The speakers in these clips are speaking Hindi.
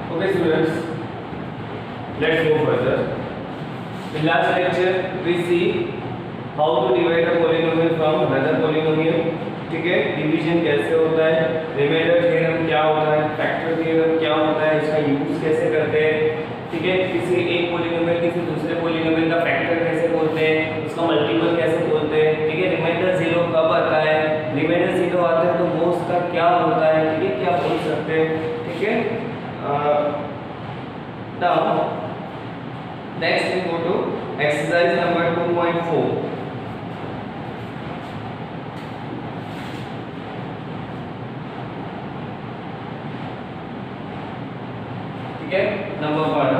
Okay students, let's go further. In last lecture we see how to divide a polynomial from another polynomial. ठीक है, डिवीजन कैसे होता है, रिमाइंडर थ्योरम क्या होता है, फैक्टर थ्योरम क्या होता है, इसका यूज कैसे करते हैं. ठीक है, किसी एक पोलीनोमियल किसी दूसरे पोलीनोमियल का फैक्टर कैसे बोलते हैं, उसका मल्टीपल कैसे बोलते हैं. ठीक है, रिमाइंडर जीरो कब आता है, रिमाइंडर जीरो आता है तो वो उसका क्या होता है. ठीक है, क्या बोल सकते हैं. ठीक है, now next we go to exercise number 2.4. ठीक है, नंबर 1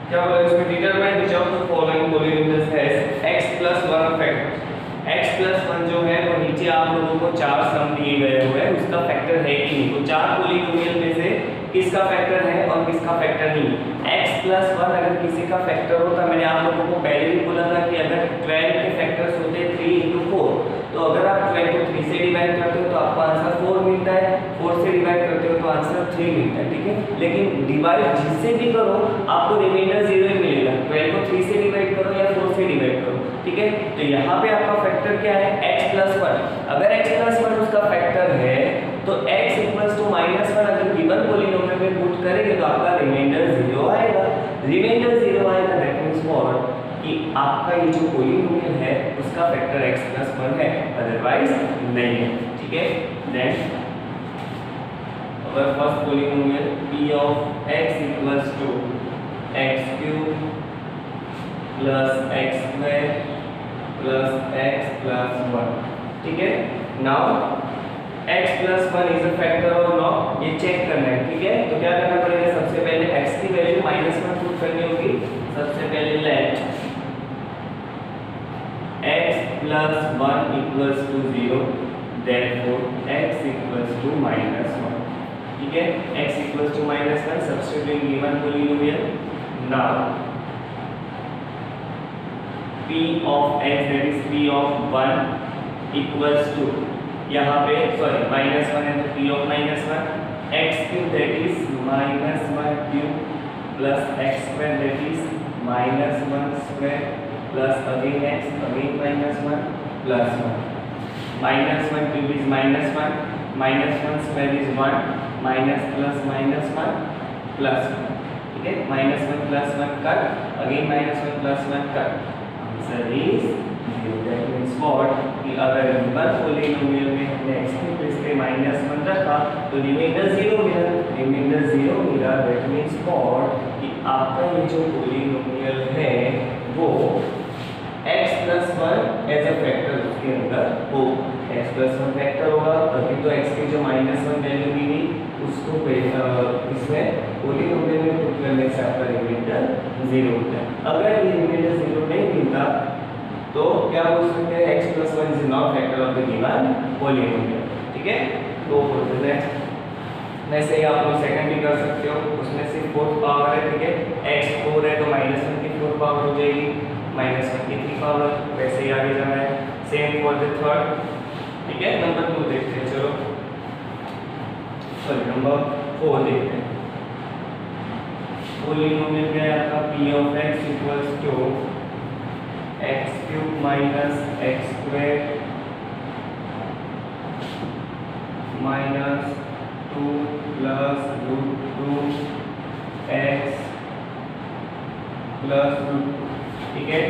क्या बोला इसमें, determine which of the following polynomials has x plus 1 factor. x plus 1 जो है वो नीचे आप लोगों को चार सम दिए गए हुए हैं, उसका फैक्टर है कि नहीं. तो चार पॉलीनोमियल में से किसका फैक्टर है और किसका फैक्टर नहीं. x plus 1 अगर किसी का फैक्टर होता, मैंने आप लोगों को पहले भी बोला था कि अगर 12 के फैक्टर्स होते 3 into 4, तो अगर आप 12 को 3 से डिवाइड करते हो तो आपको आंसर 4 मिलता है, 4 से डिवाइड करते हो तो आंसर 3 मिलता है. ठीक है, लेकिन डिवाइड जिससे भी करो आपको रिमाइंडर 0 ही मिलेगा. 12 को 3 से डिवाइड करो या 4 से डिवाइड करो. ठीक है, तो यहाँ पे आपका फैक्टर क्या है, x plus 1. अगर x plus 1 उसका फैक्टर है तो x equals to -1 अगर गिवन पॉलीनोमियल में पुट करेंगे तो आपका रिमाइंडर 0 आएगा. रिमाइंडर 0 आएगा, दैट मींस व्हाट, कि आपका ये जो पॉलीनोमियल है उसका फैक्टर x plus 1 है, अदरवाइज नहीं है. ठीक है, देन अगर first polynomial p of x equals to x cube plus x square plus x plus 1. ठीक है, now x plus 1 is a factor और नॉट, ये चेक करना है. ठीक है, तो क्या करना पड़ेगा, सबसे पहले x की वैल्यू -1 पुट करनी होगी. सबसे पहले late x plus 1 equals to 0, therefore x equals to -1. ठीक है, x equals to -1 substituting given polynomial. now p of x, that is p of 1 equals to, यहाँ पे सॉरी -1 है तो p of -1 x cube, that is -1 cube plus x square, that is -1 square plus again x, again -1 plus 1. -1 cube is -1, -1 square is 1, minus plus -1 plus 1. ठीक है, -1 plus 1 cut, again -1 plus 1 cut. Answer is 0. That means what, कि अगर गिवन पॉलीनोमियल में हमने x की प्लेस पे -1 रखा तो रिमाइंडर 0 मिला. रिमाइंडर 0 मिला, that means what, कि आपका ये जो पॉलीनोमियल है वो x plus 1 as a factor उसके अंदर हो. x plus 1 फैक्टर होगा तभी तो x की जो -1 वैल्यू मिली उसको इसमें पॉलीनोमियल में पुट करने से आपका रिमाइंडर 0 होता है. अगर ये रिमाइंडर 0 नहीं मिलता तो क्या बोल सकते हैं, x plus 1 is not factor of the given polynomial. ठीक है, गो फॉर द नेक्स्ट. वैसे ही आप लोग सेकंड भी कर सकते हो, उसमें सिर्फ 4th पावर है. ठीक है, x 4 है तो -1 की 4th पावर हो जाएगी, -1 की 3 पावर. वैसे ही आगे जाना है. Same for the third. ठीक है, नंबर 2 देखते हैं. चलो सॉरी नंबर 4 देखते हैं. पॉलीनोमियल क्या है आपका, p of x equals to x cube minus x square minus 2 plus root 2 x plus root 2. ठीक है,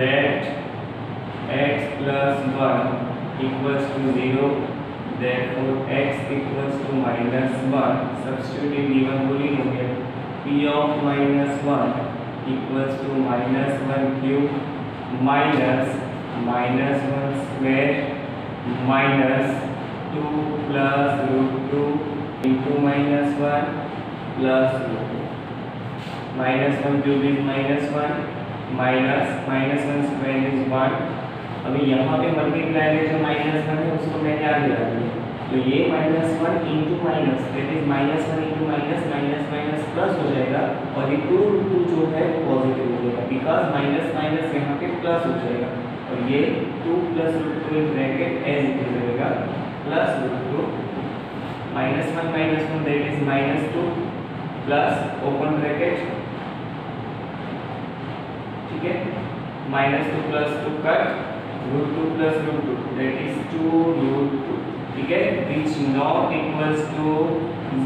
let x plus 1 equals to 0, therefore x equals to -1. Substituting given polynomial p of -1 equals to -1 cube minus -1 square minus 2 plus root 2 into -1 plus root 2. -1 cube is -1 minus -1 square is 1. अभी यहाँ पे मल्टीप्लाई में जो -1 है उसको मैंने आगे ला दिया, तो ये -1 into minus, that is -1 into minus minus minus plus हो जाएगा और ये 2 जो है पॉजिटिव हो जाएगा, बिकॉज माइनस माइनस यहाँ पे प्लस हो जाएगा और ये 2 plus root 2 in bracket as it is रहेगा plus root 2 -1 that is -2 plus open bracket, ठीक है, -2 plus 2 cut, √2 plus √2 that is 2√2, ठीक है, which not equals to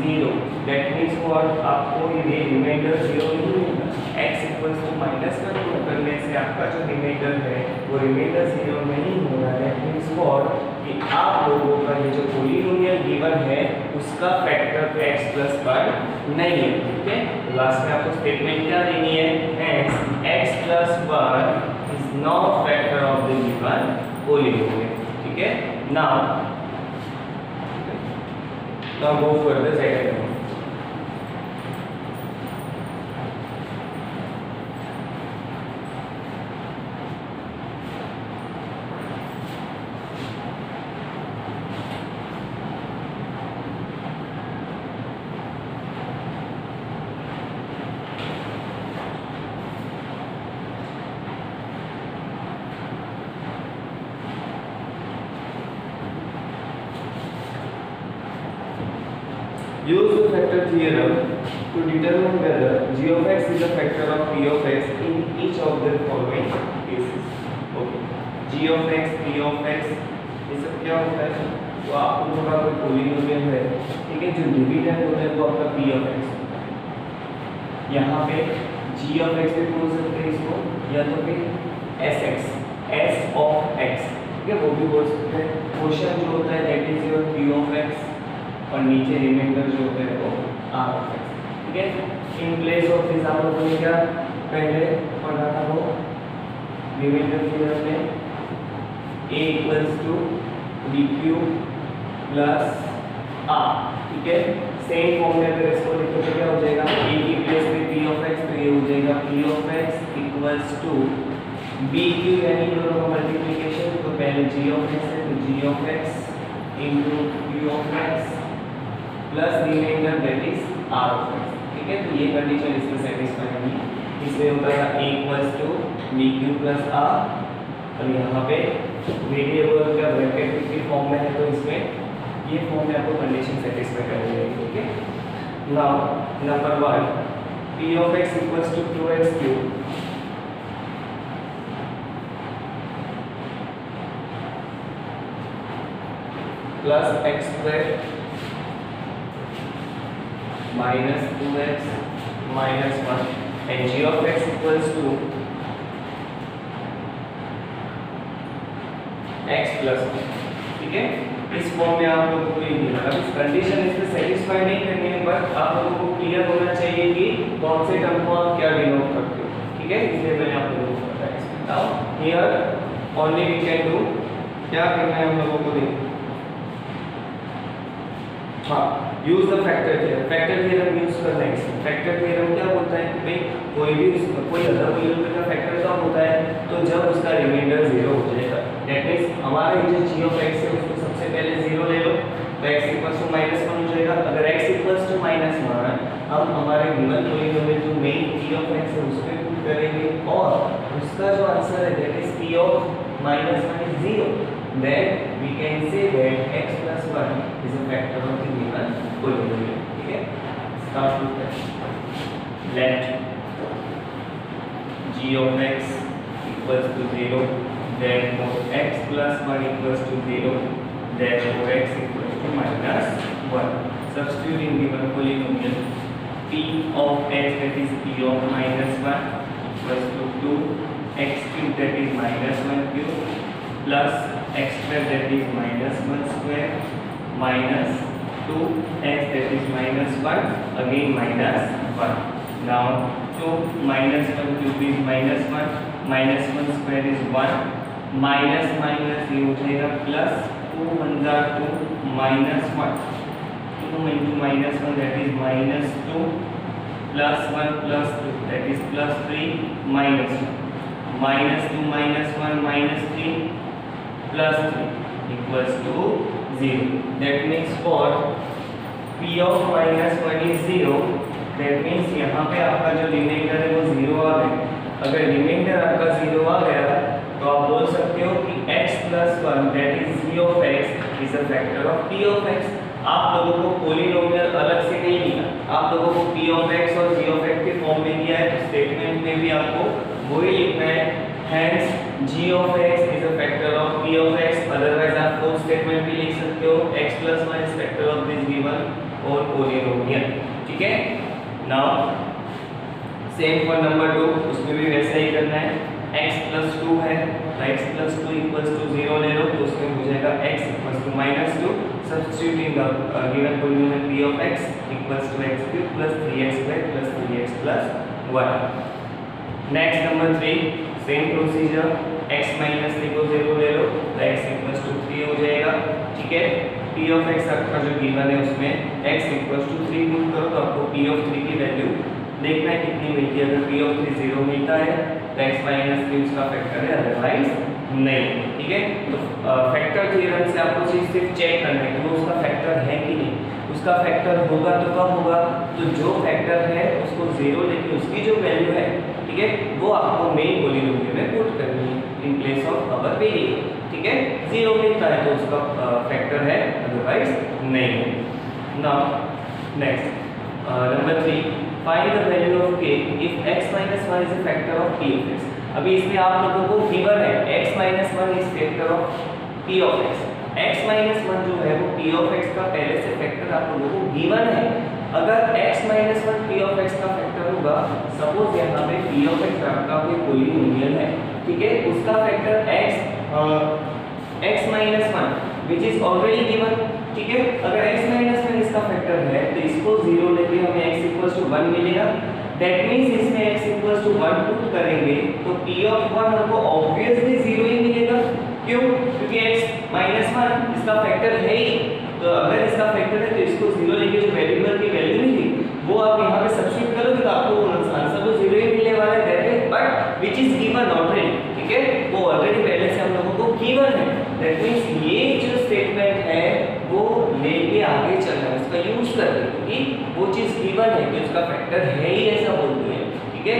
0, that means what, आपको ये रिमाइंडर 0 नहीं मिलेगा, x इक्वल्स टू माइनस का 2 करने से आपका जो रिमाइंडर है वो रिमाइंडर 0 नहीं होगा, that means what, कि आप लोगों का ये जो पॉलीनोमियल गिवन है उसका फैक्टर x प्लस 1 नहीं है, ठीक है। लास्ट में आपको स्टेटमेंट क्या देनी है, hence x plus 1 is not factor of the given polynomial, ठीक है। now go for the second one. Use the factor theorem to determine whether g of x is a factor of p of x in each of the following cases. Okay. g of x, p of x, ये सब क्या होता है? तो आपको थोड़ा कोई पॉलीनोमियल है, ठीक है, जो डिविडेंड होता है वो आपका p of x। यहाँ पे g of x भी बोल सकते हैं इसको, या तो फिर sx, s of x, ठीक है, वो भी बोल सकते हैं। क्वेश्चन जो होता है that is your p of x और नीचे रिमाइंडर जो होता है वो r of x, ठीक है। इन प्लेस ऑफ दिस आप लोगों ने क्या पहले पढ़ा था, वो रिमाइंडर थ्योरम में a equals to bq plus r, ठीक है। सेम फॉर्म में अगर इसको लिखो तो क्या हो जाएगा, a की प्लेस पे p of x, तो ये हो जाएगा p of x equals to bq, यानी दोनों का मल्टीप्लिकेशन, तो पहले g of x है तो g of x into p of x plus remainder that is r of x, ठीक है। तो ये कंडीशन इसमें सेटिस्फाई होगी। इसमें होता है a equals to bq plus r, और यहाँ पे वेरिएबल का ब्रैकेट की फॉर्म में है तो इसमें ये फॉर्म में आपको कंडीशन सेटिस्फाई करनी है, ठीक है। Now number 1, p of x equals to 2x cube plus x square minus 2x minus 1 and g of x equals to x plus 1, ठीक है। इस फॉर्म में आप लोगों को ये मिला, अब इस कंडीशन इसमें सेटिस्फाई नहीं करनी है, बट आप लोगों को क्लियर होना चाहिए कि कौन से टर्म को आप क्या डिनोट करते हो, ठीक है। इसलिए मैंने आप लोगों को बताया। Now here only we can do, क्या करना है हम लोगों को, देखो, हाँ, use the factor theorem. Factor theorem use करना है। फैक्टर थ्योरम क्या बोलता है कि भाई कोई अदर पॉलीनोमियल का फैक्टर कब होता है, तो जब उसका रिमाइंडर 0 हो जाएगा। दैट मींस हमारा ये जो g of x है उसको सबसे पहले 0 ले लो, तो x इक्वल्स टू -1 हो जाएगा। अगर x इक्वल्स टू -1 हम हमारे गिवन पॉलीनोमियल जो मेन p of x है उस पे पुट करेंगे, और उसका जो आंसर है that is p of -1 is 0, then we can say that x plus 1 is a factor of the given polynomial, ठीक है। स्टार्ट करते हैं। let g of x equals to 0, therefore x plus 1 equals to 0, therefore x equals to -1. Substitute in given polynomial p of x, that is p of -1 equals to 2x cube, that is -1 cube, plus x square, that is -1 square, minus 2x, that is -1, again -1. Now 2 minus 1 cube is -1, -1 square is 1, minus minus ये हो जाएगा प्लस, 2 1 जा 2, -1, 2 into -1 that is -2, plus 1 plus 2 that is +3, -2 -2 -1 -3 plus 3 equals to 0. That means what? P of -1 is 0. That means यहाँ पे आपका जो रिमाइंडर है वो 0 आ गया। अगर रिमाइंडर आपका 0 आ गया तो आप बोल सकते हो कि x plus 1 that is g of x is a factor of p of x। आप लोगों को पॉलिनोमियल अलग से नहीं दिया, आप लोगों को p ऑफ x और g ऑफ x के फॉर्म में दिया है, तो स्टेटमेंट में भी आपको वही लिखना है, hence g of x is a factor of p of x। Otherwise आप फोर्थ स्टेटमेंट भी लिख सकते हो x plus 1 is factor of this given और पॉलिनोमियल। ठीक है, नाउ सेम फॉर नंबर 2, उसमें भी वैसा ही करना है, x plus 2 है, x plus 2 equals to 0 ले लो, तो उसमें हो जाएगा x equals to -2, substituting the given polynomial p of x equals to x cube plus 3x square plus 3x plus 1। Next number 3, same procedure, x minus 3 को 0 ले लो, तो x equals to 3 हो जाएगा। ठीक है, p of x आपका जो गिवन है उसमें x equals to 3 पुट करो तो आपको p of 3 की वैल्यू देखना है कितनी मिलती है। अगर p of 3 0 मिलता है तो x माइनस 3 उसका फैक्टर है, अदरवाइज नहीं। ठीक है, तो फैक्टर थ्योरम से आपको चीज सिर्फ चेक करना है कि वो उसका फैक्टर है कि नहीं। उसका फैक्टर होगा तो कब होगा, तो जो फैक्टर है उसको 0 लेके उसकी जो वैल्यू है, ठीक है, वो आपको मेन पॉलिनोमियल में पुट करनी है इन प्लेस ऑफ अवर वेरिएबल। ठीक है, 0 मिलता है तो उसका फैक्टर है, अदरवाइज नहीं है। Now next number 3, find the value of k if x minus 1 is a factor of p of x। अभी इसमें आप लोगों को गिवन है x minus 1 is factor of p of x। x minus 1 जो है वो p of x का पहले से फैक्टर आप लोगों को गिवन है। अगर x minus 1 p of x का फैक्टर होगा, सपोज यहाँ पे p of x आपका कोई पॉलिनोमियल है, ठीक है, उसका factor x minus 1 which is already given। ठीक है, अगर x minus 1 इसका फैक्टर है तो इसको 0 लेके हमें x equals to 1 मिलेगा। दैट मींस इसमें x equals to 1 पुट करेंगे तो p of 1 हमको ऑब्वियसली 0 ही मिलेगा। क्यों? क्योंकि x minus 1 इसका फैक्टर है ही, तो अगर इसका फैक्टर है तो इसको 0 लेके जो वेरिएबल की वैल्यू मिली वो आप यहाँ पे सब्स्टिट्यूट करोगे तो आपको आंसर तो 0 ही मिलने वाला है, that is but which is given already. ठीक है, वो ऑलरेडी पहले से हम लोगों को गिवन है। दैट मींस ये जो स्टेटमेंट है वो लेके आगे चलना है, उसका यूज करना है, क्योंकि वो चीज गिवन है कि उसका फैक्टर है ही, ऐसा बोलते हैं। ठीक है,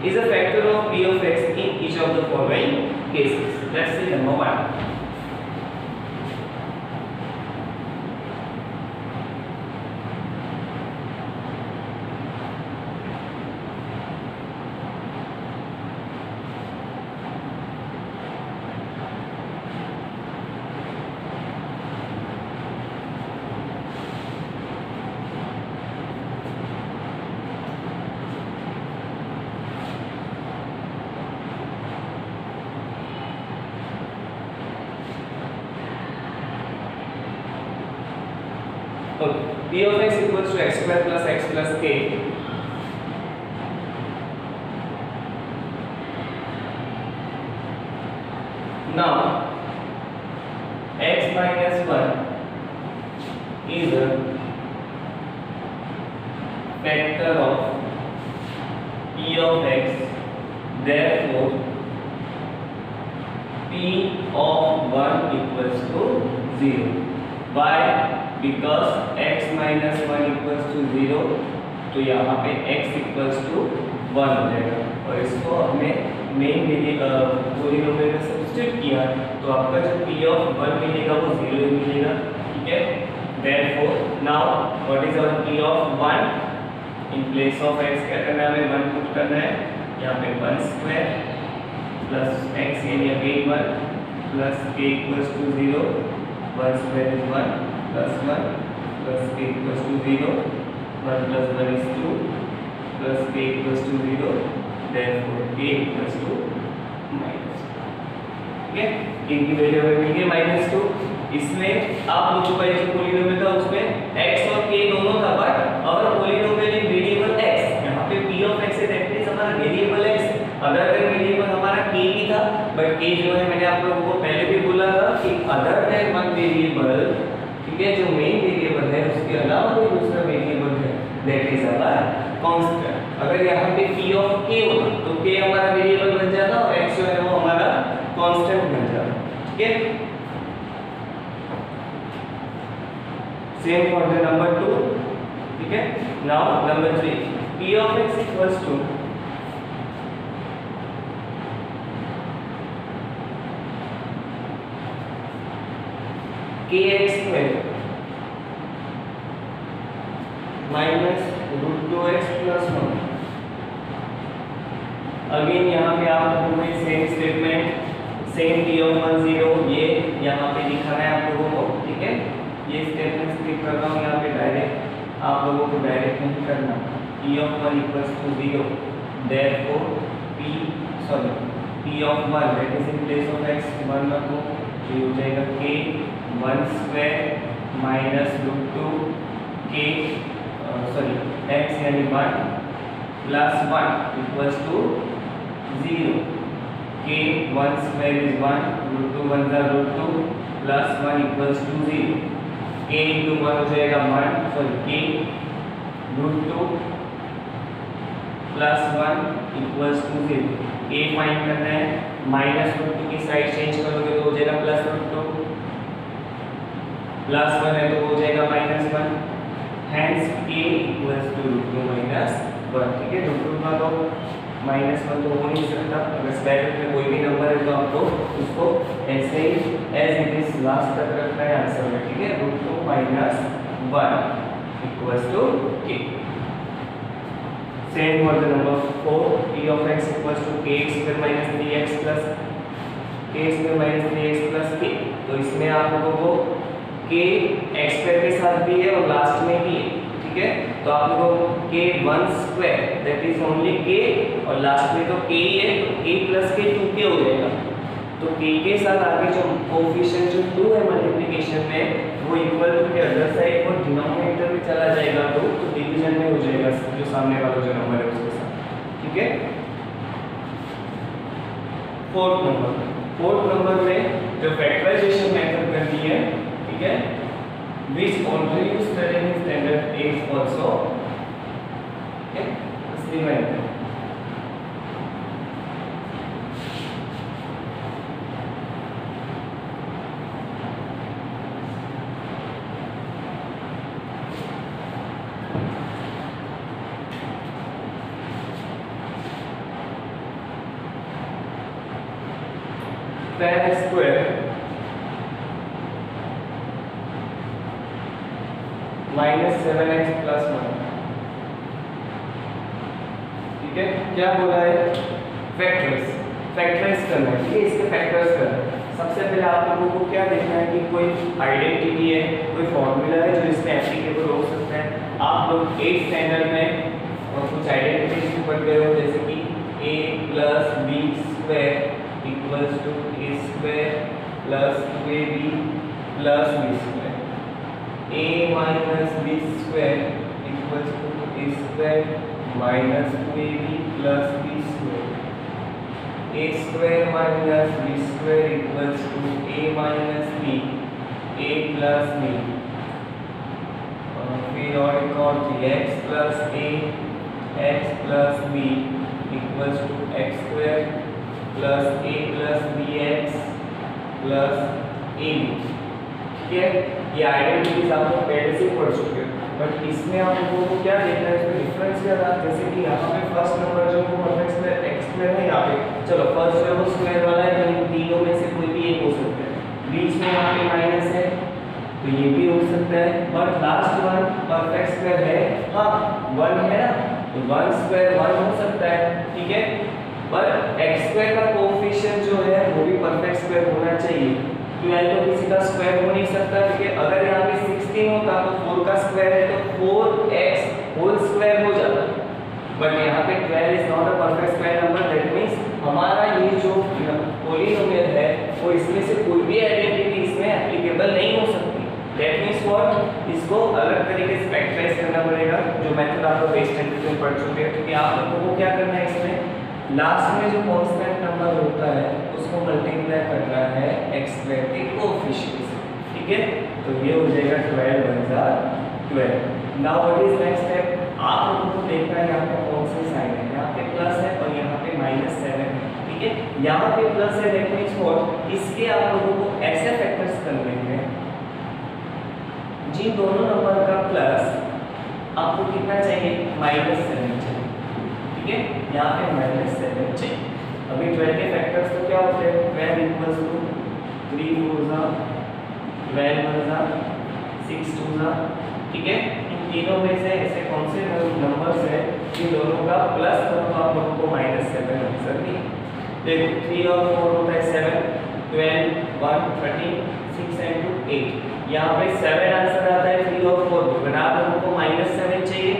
is a factor of p of x in each of the following cases। let's see number 1। p of x equals to x square plus x plus k। now x minus 1 is a factor of p of x, therefore p of 1 equals to 0। why? because x minus 1 equals to 0, तो यहाँ पे x equals to 1 हो जाएगा और इसको हमने मेन पॉलिनोमियल में सब्स्टिट्यूट किया तो आपका जो p of 1 मिलेगा वो 0 ही मिलेगा। ठीक है, therefore now what is our p of 1? in place of x क्या करना है, हमें 1 पुट करना है। यहाँ पे 1 स्क्वायर प्लस x यानी again 1 plus k equals to 0, 1 square is 1 plus 1 plus k equals to 0, 1 plus 1 is 2 plus k equals to 0, therefore k equals to minus। ठीक है, इनकी वैल्यू हमें मिल गई -2। इसमें आप लोगों का जो पॉलिनोमियल था उसमें x और k दोनों था, बट अगर पॉलिनोमियल इन वेरिएबल x, यहाँ पे p of x है, दैट मींस हमारा वेरिएबल x। अगर वेरिएबल हमारा k भी था, बट k जो है मैंने आप लोगों को पहले भी बोला था कि अदर देन वन वेरिएबल, ठीक है, जो मेन वेरिएबल है उसके अलावा कोई दूसरा वेरिएबल है, दैट इज अवर कांस्टेंट। अगर यहाँ पे p of k होता तो k हमारा वेरिएबल बन जाता और x जो है वो हमारा कांस्टेंट बन जाता। ठीक है, सेम फॉर द नंबर 2। ठीक है, now number 3, p of x equals to kx square minus √2x plus 1। Again यहाँ पे आप लोगों को same statement, same P of 1 0 ये यहाँ पे दिखाना है आप लोगों को, ठीक है। ये स्टेटमेंट स्किप कर रहा हूँ यहाँ पे, डायरेक्ट आप लोगों को डायरेक्ट नहीं करना। P of 1 equals to 0, therefore P of 1 that is in place of x 1 रखो, ये हो जाएगा k 1 square minus √2 k x यानी 1 प्लस 1 equals to 0, k 1 square is 1, √2 1 जा √2 plus 1 equals to 0, k into 1 हो जाएगा 1 k √2 plus 1 equals to 0। k find करना है, माइनस √2 की साइड चेंज करोगे तो हो जाएगा प्लस √2, प्लस 1 है तो हो जाएगा minus 1, hence k equals to √2 minus 1, ठीक है। √2 का तो माइनस 1 तो हो नहीं सकता, अगर स्क्वायर रूट में कोई भी नंबर है तो आपको उसको ऐसे ही एज इट इज लास्ट तक रखना है आंसर में, ठीक है। √2 minus 1 equals to k। Same for the number 4, p of x equals to kx square minus 3x plus k square minus 3x plus k। तो इसमें आप लोगों को k x स्क्वायर के साथ भी है और लास्ट में भी है, ठीक है। तो आप लोगों को k 1 square that is only k और लास्ट में तो k ही है, तो k प्लस k 2k हो जाएगा। तो k के साथ आगे जो कोएफिशिएंट जो 2 है मल्टीप्लिकेशन में, वो इक्वल टू के अदर साइड और डिनोमिनेटर में चला जाएगा, तो डिवीजन में हो जाएगा जो सामने वाला जो नंबर है उसके साथ, ठीक है। फोर्थ नंबर में जो फैक्टराइजेशन मेथड करनी है, ठीक है, which already used studied in standard 8 also, okay, इसलिए मैं tan square minus 7x plus 1, ठीक है। क्या बोला है, फैक्टराइज करना है, ठीक है, इसके फैक्टर्स करना है। सबसे पहले आप लोगों को क्या देखना है कि कोई आइडेंटिटी है, कोई फॉर्मूला है जो इसमें एप्लीकेबल हो सकता है। आप लोग 8th स्टैंडर्ड में और कुछ आइडेंटिटीज पढ़ गए हो, जैसे कि a plus B square equals to a square plus 2ab plus b square, a minus b square equals to a square minus 2ab plus b square, a square minus b square equals to a minus b a plus b, फिर और एक और 3x plus a x plus b equals to x square plus a plus bx plus a, ठीक है। ये आइडेंटिटीज आप लोग पहले से पढ़ चुके हो, बट इसमें आप लोगों को क्या देखना है, इसमें डिफरेंस क्या था। जैसे कि यहाँ पे फर्स्ट नंबर जो है परफेक्ट स्क्वायर x स्क्वायर है, यहाँ पे चलो फर्स्ट जो है वो स्क्वायर वाला है, तो इन तीनों में से कोई भी एक हो सकता है। बीच में यहाँ पे माइनस है तो ये भी हो सकता है, but last one perfect square है, हाँ 1 है ना, तो 1 स्क्वायर 1 हो सकता है, ठीक है। पर x स्क्वायर का कोएफिशिएंट जो है वो भी परफेक्ट स्क्वायर होना चाहिए, 12 तो किसी का स्क्वायर हो नहीं सकता, ठीक है। अगर यहाँ पे 16 होता तो 4 का स्क्वायर है तो 4x होल स्क्वायर हो जाता, बट यहाँ पे 12 is not a perfect square number, that means हमारा ये जो पॉलिनोमियल है वो इसमें से कोई भी आइडेंटिटी इसमें एप्लीकेबल नहीं हो सकती। दैट मींस व्हाट, इसको अलग तरीके से फैक्टराइज करना पड़ेगा, जो मेथड आप लोग 8th स्टैंडर्ड में पढ़ चुके हैं, क्योंकि आप लोगों को क्या करना है, इसमें लास्ट में जो कांस्टेंट नंबर होता है उसको मल्टीप्लाई करना है x स्क्वायर के कोएफिशिएंट से, ठीक है। तो ये हो जाएगा 12 बन 12। Now what is next step, आप लोगों को देखना है यहाँ पे कौन से साइन है, यहाँ पे प्लस है और यहाँ पे -7 है, ठीक है। यहाँ पे प्लस है, दैट मींस व्हाट, इसके आप लोगों को ऐसे फैक्टर्स करने हैं जिन दोनों नंबर का प्लस आपको कितना चाहिए, -7 चाहिए, ठीक है। यहाँ पे -7 चाहिए। अभी 12 के फैक्टर्स तो क्या होते हैं, 12 इक्वल्स टू 3 4 12 1 6 2, ठीक है, तीनों में से ऐसे कौन से नंबर्स हैं इन दोनों का प्लस करो तो आप लोगों को -7 आंसर नहीं। देखो 3 और 4 होता है 7, 12, 1, 13, 6 and 2 8। यहाँ पे 7 आंसर आता है 3 और 4 में, बट आप लोगों को -7 चाहिए।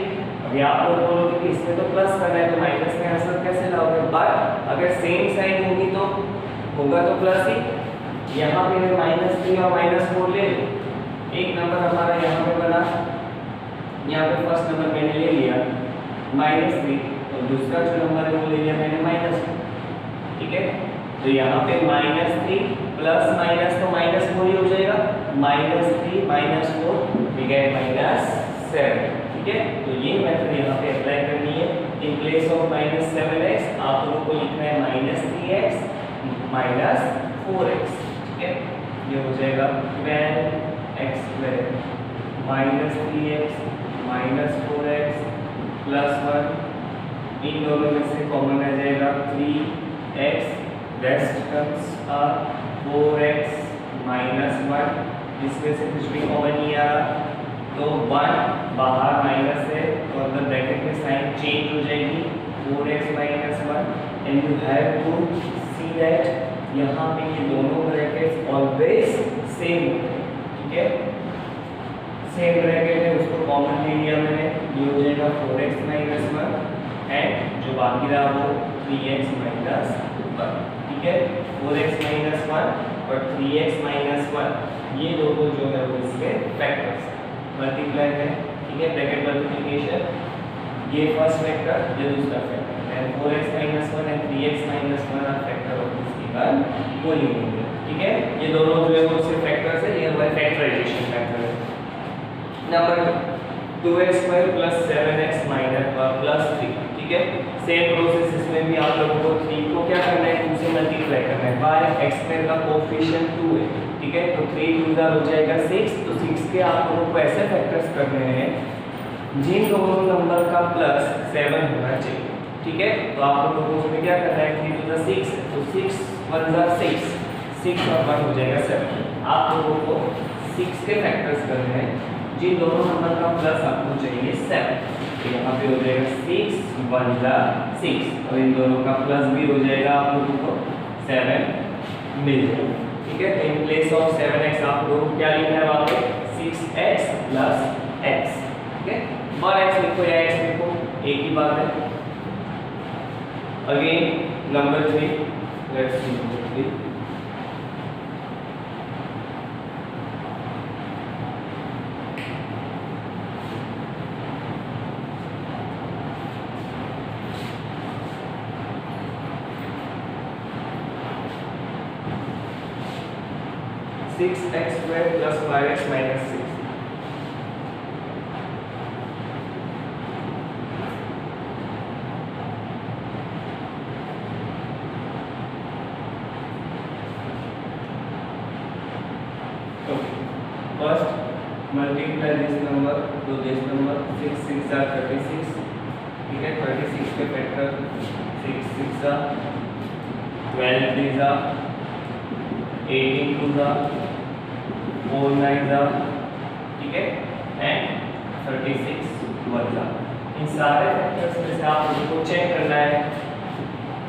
अभी आप लोग बोलोगे कि इसमें तो प्लस करना है तो माइनस में आंसर कैसे लाओगे, बट अगर सेम साइन होगी तो होगा तो प्लस ही। यहाँ पे मैं -3 और -4 ले लूँ, एक नंबर हमारा यहाँ पे बना, यहाँ पे फर्स्ट नंबर मैंने ले लिया -3 और दूसरा जो नंबर है वो ले लिया मैंने -2, ठीक है। तो यहाँ पे -3 प्लस माइनस तो -4 ही हो जाएगा, -3 -4 वी गेट -7, ठीक है। तो ये मेथड यहाँ पे अप्लाई करनी है। इन प्लेस ऑफ -7x आप लोगों को लिखना है -3x -4x, ठीक है। ये हो जाएगा 12x स्क्वायर -3x -4x +1, इन दोनों में से कॉमन आ जाएगा 3x, rest terms are 4x -1, इसमें से कुछ भी कॉमन नहीं आ रहा तो 1 बाहर माइनस है तो अंदर ब्रैकेट में साइन चेंज हो जाएगी 4x -1 and you have to see that यहाँ पे ये दोनों ब्रैकेट्स ऑलवेज सेम होते हैं, ठीक है। सेम ब्रैकेट है उसको कॉमन ले लिया मैंने, ये हो जाएगा 4x -1 एंड जो बाकी रहा वो 3x -1, ठीक है। 4x -1 और 3x -1 ये दोनों जो है वो इसके फैक्टर्स मल्टीप्लाई है, ठीक है। ब्रैकेट मल्टीप्लिकेशन, ये फर्स्ट फैक्टर ये दूसरा factor and 4x -1 and 3x -1 are factor of this given polynomial, ठीक है। ये दोनों जो है वो उसके फैक्टर्स है, ये हमारे फैक्टराइजेशन फैक्टर है। नंबर 2x² + 7x +3, ठीक है। सेम प्रोसेस इसमें भी आप लोगों को 3 को क्या करना है 2 से मल्टीप्लाई करना है, बाय x² का कोएफिशिएंट 2 है, ठीक है। तो 3 2 हो जाएगा 6, तो 6 के आप लोगों को ऐसे फैक्टर्स करने हैं जिन दोनों नंबर का +7 होना चाहिए, ठीक है। तो आप लोगों को उसमें क्या करना है 3 2 6 है तो 6 1 6, 6 और 1 हो जाएगा 7। आप लोगों को 6 के फैक्टर्स करने हैं जिन दोनों नंबर का प्लस आपको चाहिए 7, तो यहाँ पे हो जाएगा 6 1 6 और इन दोनों का प्लस भी हो जाएगा, आप लोगों को 7 मिल जाएगा, ठीक है। इन प्लेस ऑफ 7x आप लोगों को क्या लिखना है वहाँ पे 6x + x, ठीक है। और x लिखो या x लिखो एक ही बात है। Again number 3, let's see number 3। x² + 5x - 6, first multiply this number to this number, 6 6 are 36, ठीक है। 36 के factor 6 6 are 12 3 are 18 2 are 4 9 are, ठीक है, एंड 36 1 are। इन सारे फैक्टर्स में से आप लोगों को चेक करना है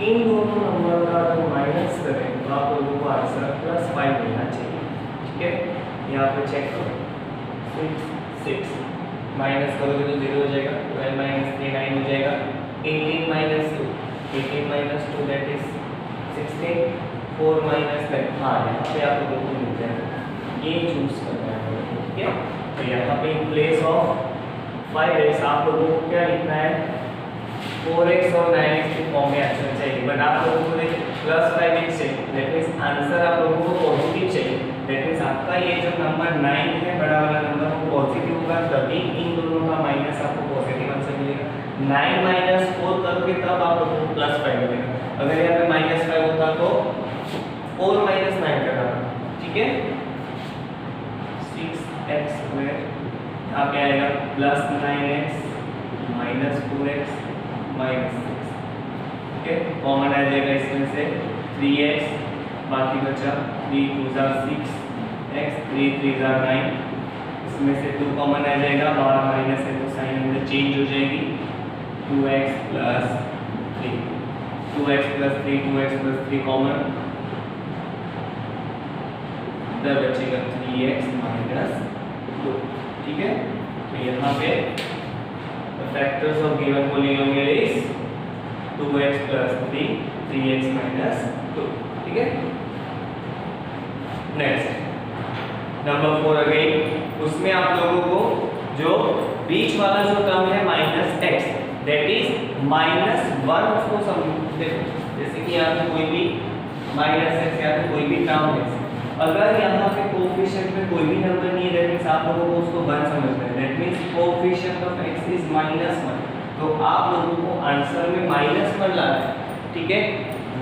इन दोनों नंबर का अगर माइनस करें तो आप लोगों को आंसर +5 मिलना चाहिए, ठीक है। यहाँ पे चेक करो 6 6 माइनस करोगे तो 0 हो जाएगा, 12 - 3 9 हो जाएगा, 18 - 2 18 - 2 दैट इज 16, 4 - 10, हाँ यहाँ पे आप लोगों को मिल जाएगा, ये चूज करना है, ठीक है। तो यहाँ पे इन प्लेस ऑफ 5x आप लोगों को क्या लिखना है 4x और 9x के फॉर्म में आंसर चाहिए, बट आप लोगों को +5x चाहिए, दैट मींस आंसर आप लोगों को पॉजिटिव चाहिए। दैट मींस आपका ये जो नंबर 9 है बड़ा वाला नंबर वो पॉजिटिव होगा, तभी इन दोनों का माइनस आपको पॉजिटिव आंसर मिलेगा। 9 - 4 करोगे तब आप लोगों को +5 मिलेगा। अगर यहाँ पे -5 होता तो 4 - 9 करना, ठीक है। 6x² यहाँ पे आएगा +9x -4x -6, ठीक है। कॉमन आ जाएगा इसमें से 3x, बाकी बचा 3 2 6 x 3 3 9, इसमें से 2 कॉमन आ जाएगा, बाहर माइनस है तो साइन अंदर चेंज हो जाएगी, 2x plus 3, 2x plus 3, 2x plus 3 common, इधर बचेगा 3x माइनस 2। ठीक है, तो यहाँ पे the factors of given polynomial is 2x plus 3, 3x minus 2। ठीक है, नेक्स्ट नंबर 4 अगेन, उसमें आप लोगों को जो बीच वाला जो टर्म है माइनस एक्स, दैट इज -1 उसको समझो, जैसे कि यहाँ पे कोई भी माइनस एक्स या तो कोई भी टर्म है, अगर यहाँ पे कोएफिशिएंट में कोई भी नंबर नहीं है, दैट मींस आप लोगों को उसको 1 समझना है, that means coefficient of x is -1, तो आप लोगों को आंसर में -1 लाना है। ठीक है,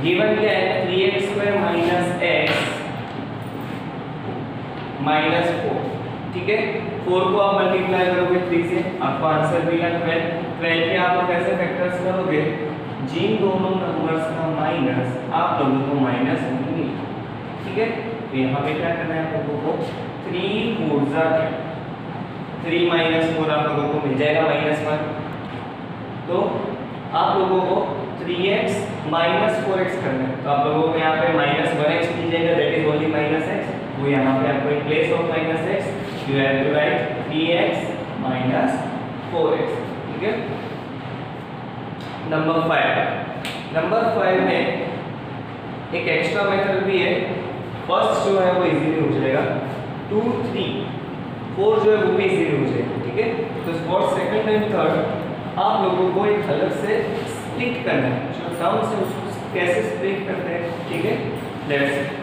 गिवन क्या है, 3x² - x -4। ठीक है, 4 को आप मल्टीप्लाई करोगे 3 से, आपको आंसर मिला 12। 12 के आप लोग कैसे फैक्टर्स करोगे, जिन दोनों नंबर्स का माइनस आप लोगों को माइनस होंगे। ठीक है, तो यहाँ पे क्या करना है आप लोगों को, 3 4 जा 3 - 4 आप लोगों को मिल जाएगा -1, तो आप लोगों को 3x - 4x करना है, तो आप लोगों को यहाँ पे -1x मिल जाएगा, दैट इज ओनली -x, तो यहाँ पे आपको in place of -x you have to write 3x - 4x। ठीक है, नंबर 5 में एक एक्स्ट्रा मेथड भी है, फर्स्ट जो है वो इजीली हो जाएगा, 2 3 4 जो है वो भी इजीली हो जाएगा। ठीक है, तो फॉर सेकंड एंड थर्ड आप लोगों को एक अलग से स्प्लिट करना है, जो टर्म से उसको कैसे स्प्लिट करते हैं। ठीक है, लेट्स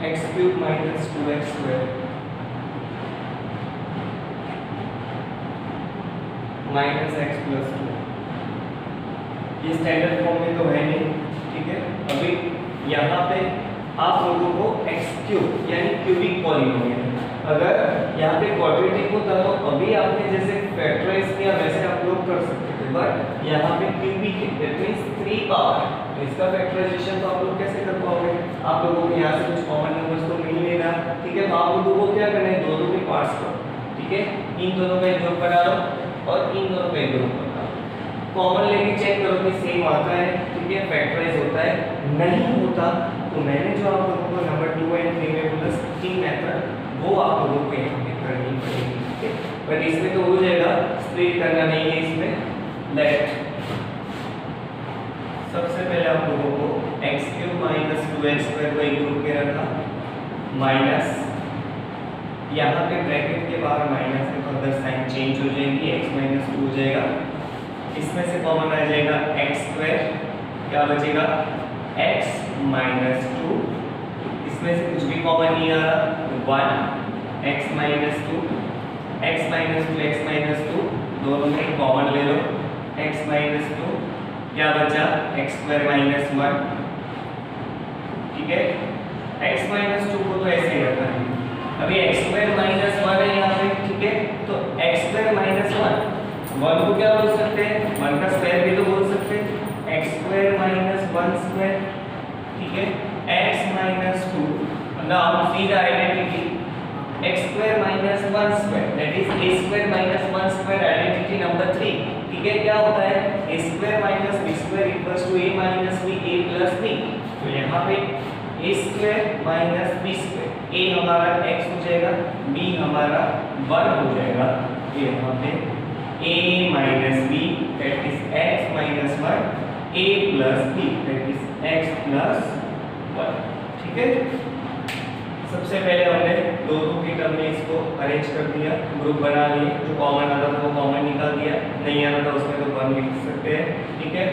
x³ - 2x² -x + 2, ये स्टैंडर्ड फॉर्म में तो है नहीं। ठीक है, अभी यहाँ पे आप लोगों को x³ यानी क्यूबिक पॉलिनोमियल, अगर यहाँ पे क्वाड्रेटिक होता तो अभी आपने जैसे फैक्टराइज किया वैसे आप लोग कर सकते थे, बट यहाँ पे क्यूबिक है, दैट मींस 3 पावर, तो इसका फैक्टराइजेशन तो आप लोग कैसे कर पाओगे, आप लोगों को यहाँ से कुछ कॉमन नंबर्स तो मिल लेना। ठीक है, तो आप लोगों को क्या करना है, दोनों के पार्ट्स करो। ठीक है, इन दोनों का एक ग्रुप बना लो और इन दोनों का एक ग्रुप बना लो, कॉमन लेके चेक करो कि सेम आता है। ठीक है, फैक्टराइज होता है, नहीं होता तो मैंने जो आप लोगों को नंबर 2 और 3 में बोला स्प्लिटिंग मेथड, वो आप लोगों को यहाँ पे करनी पड़ेगी। ठीक है, बट इसमें तो हो जाएगा, स्प्लिट करना नहीं है इसमें। लेट सबसे पहले आप लोगों को x³ - 2x² को एक ग्रुप में रखा, माइनस यहाँ पे ब्रैकेट के बाहर माइनस है तो अदर साइन चेंज हो जाएगी, x - 2 हो जाएगा, इसमें से कॉमन आ जाएगा x², क्या बचेगा x - 2, इसमें से कुछ भी कॉमन नहीं आ रहा, 1 x - 2, x - 2 दोनों में कॉमन ले लो, x - 2 क्या बचा x² - 1। ठीक है, x - 2 को तो ऐसे ही रखना है, अभी x² - 1 है यहाँ पे। ठीक है, तो x² - 1 को क्या बोल सकते हैं, 1 का स्क्वायर भी तो बोल सकते हैं, x² - 1²। ठीक है, x - 2, now see the identity, x² - 1² that is a² - 1² identity number 3। ठीक है, क्या होता है, a² - b² = a - b, a + b, तो यहाँ पे a² - b², a हमारा x हो जाएगा, b हमारा 1 हो जाएगा, तो यहाँ पे a - b that is x - 1, a + b that is x + 1। ठीक है, सबसे पहले हमने दोनों की टर्म में इसको अरेंज कर दिया, ग्रुप बना लिए, जो कॉमन आता था वो कॉमन निकाल दिया, नहीं आता था उसमें तो 1 लिख सकते हैं। ठीक है,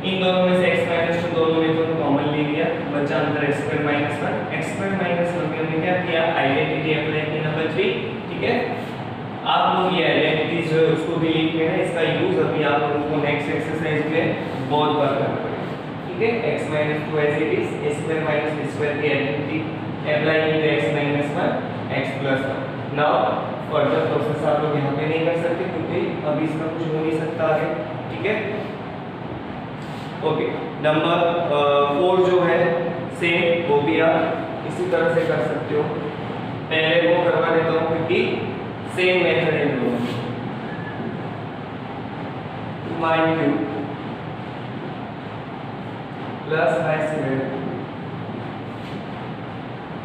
इन दोनों में से x - 2 दोनों में तो कॉमन ले लिया, बचा अंदर x square minus 1 x square minus 1 में हमने क्या किया, आइडेंटिटी अप्लाई की नंबर 3। ठीक है, आप लोग ये आइडेंटिटीज जो है उसको भी लिख लेना, इसका यूज अभी आप लोगों को नेक्स्ट एक्सरसाइज में बहुत बार करना पड़ेगा। ठीक है, x minus 2 as it is, a square minus b square की आइडेंटिटी अप्लाई की तो x minus 1 x plus 1। Now further process आप लोग यहाँ पे नहीं कर सकते क्योंकि अभी इसका कुछ हो नहीं सकता आगे। ठीक है, ओके। नंबर 4 जो है सेम, वो भी आप इसी तरह से कर सकते हो। पहले वो करवा देता हूँ क्योंकि सेम मेथड है दोनों। 2y cube plus y square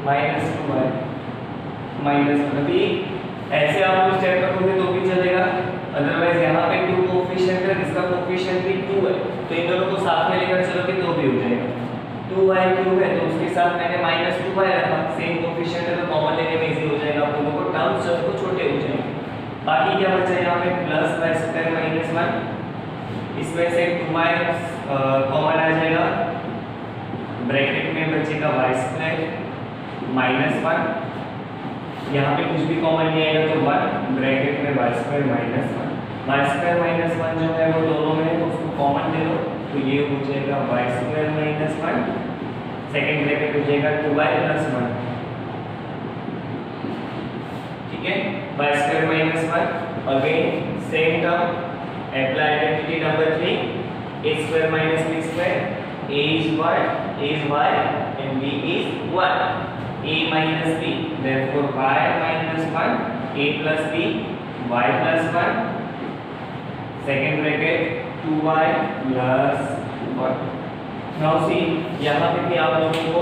minus 2y minus 1। अभी ऐसे आप लोग चेक करोगे तो भी चलेगा, अदरवाइज यहाँ पे 2 कोएफिशिएंट है, इसका कोएफिशिएंट भी 2 है, तो इन दोनों को साथ में लेकर चलोगे तो भी हो जाएगा। 2y क्यूब है तो उसके साथ मैंने माइनस 2y रखा, सेम कोएफिशिएंट है तो कॉमन लेने में इजी हो जाएगा, आप लोगों को टर्म्स जो है छोटे हो जाएंगे। बाकी क्या बचा यहाँ पे, प्लस y स्क्वायर माइनस 1, इसमें से 2y कॉमन आ जाएगा, ब्रैकेट में बचेगा y स्क्वायर माइनस 1, यहाँ पे कुछ भी कॉमन नहीं आएगा तो 1, ब्रैकेट में y square minus 1। y square minus 1 जो है वो दोनों में है तो उसको कॉमन ले लो तो ये हो जाएगा y square minus 1, second bracket हो जाएगा 2y प्लस 1। ठीक है, y square minus 1, again same term, apply identity number 3, a square minus b square, a is 1, a is y and b is 1, a minus b, therefore y minus 1, a plus b, y plus 1, second bracket 2y plus 1। Now see, यहाँ पे भी आप लोगों को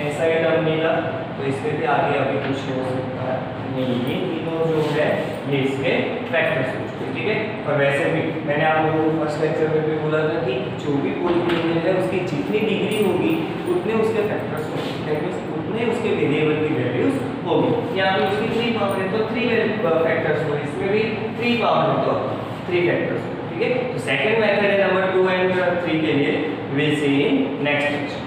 ऐसा ही टर्म मिला तो इसमें भी आगे अभी कुछ हो सकता है नहीं, ये तीनों जो है ये इसके फैक्टर्स हो चुके। ठीक है, और वैसे भी मैंने आप लोगों को फर्स्ट लेक्चर में भी बोला था कि जो भी पॉलिनोमियल है उसकी जितनी डिग्री होगी उतने उसके फैक्टर्स होंगे, उतने उसके वेरिएबल की वैल्यूज होगी। यहाँ पे उसकी 3 पावर है तो 3 फैक्टर्स होंगे, इसमें भी 3 पावर है तो 3 फैक्टर्स होंगे। ठीक है, तो सेकंड मेथड है नंबर 2 एंड 3 के लिए, will see in next lecture.